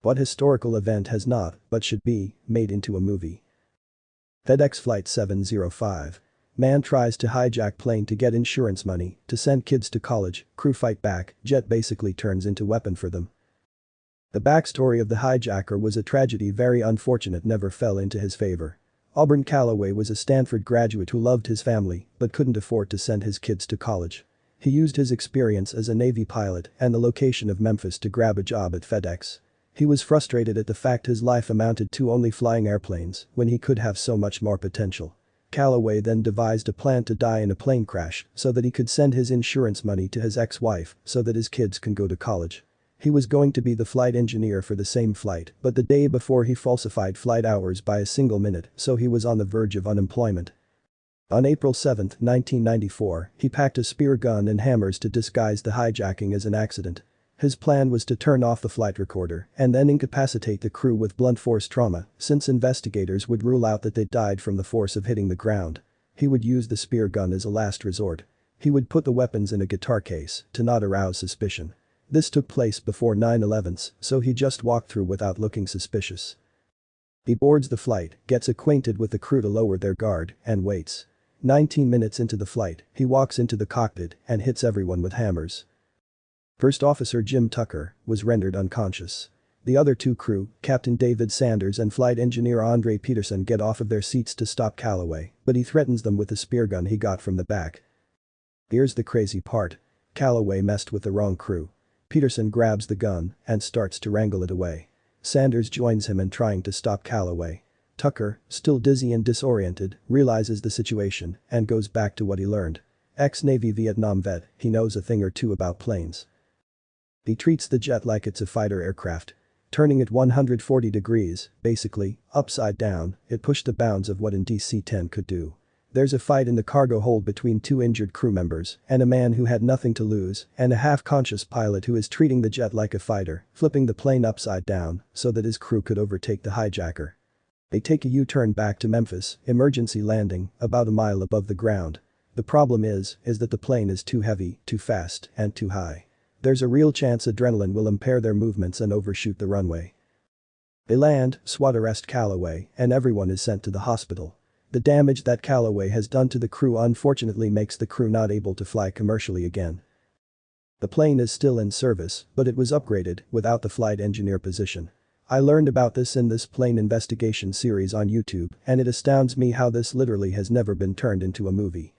What historical event has not, but should be, made into a movie? FedEx Flight 705. Man tries to hijack plane to get insurance money to send kids to college, crew fight back, jet basically turns into weapon for them. The backstory of the hijacker was a tragedy very unfortunate never fell into his favor. Auburn Calloway was a Stanford graduate who loved his family but couldn't afford to send his kids to college. He used his experience as a Navy pilot and the location of Memphis to grab a job at FedEx. He was frustrated at the fact his life amounted to only flying airplanes when he could have so much more potential. Calloway then devised a plan to die in a plane crash so that he could send his insurance money to his ex-wife so that his kids can go to college. He was going to be the flight engineer for the same flight, but the day before he falsified flight hours by a single minute, so he was on the verge of unemployment. On April 7, 1994, he packed a spear gun and hammers to disguise the hijacking as an accident. His plan was to turn off the flight recorder and then incapacitate the crew with blunt force trauma, since investigators would rule out that they died from the force of hitting the ground. He would use the spear gun as a last resort. He would put the weapons in a guitar case to not arouse suspicion. This took place before 9/11s, so he just walked through without looking suspicious. He boards the flight, gets acquainted with the crew to lower their guard, and waits. 19 minutes into the flight, he walks into the cockpit and hits everyone with hammers. First Officer Jim Tucker was rendered unconscious. The other two crew, Captain David Sanders and Flight Engineer Andre Peterson, get off of their seats to stop Calloway, but he threatens them with the spear gun he got from the back. Here's the crazy part. Calloway messed with the wrong crew. Peterson grabs the gun and starts to wrangle it away. Sanders joins him in trying to stop Calloway. Tucker, still dizzy and disoriented, realizes the situation and goes back to what he learned. Ex-Navy Vietnam vet, he knows a thing or two about planes. He treats the jet like it's a fighter aircraft. Turning it 140 degrees, basically, upside down, it pushed the bounds of what an DC-10 could do. There's a fight in the cargo hold between two injured crew members and a man who had nothing to lose and a half-conscious pilot who is treating the jet like a fighter, flipping the plane upside down so that his crew could overtake the hijacker. They take a U-turn back to Memphis, emergency landing, about a mile above the ground. The problem is that the plane is too heavy, too fast, and too high. There's a real chance adrenaline will impair their movements and overshoot the runway. They land, SWAT arrest Calloway, and everyone is sent to the hospital. The damage that Calloway has done to the crew unfortunately makes the crew not able to fly commercially again. The plane is still in service, but it was upgraded without the flight engineer position. I learned about this in this plane investigation series on YouTube, and it astounds me how this literally has never been turned into a movie.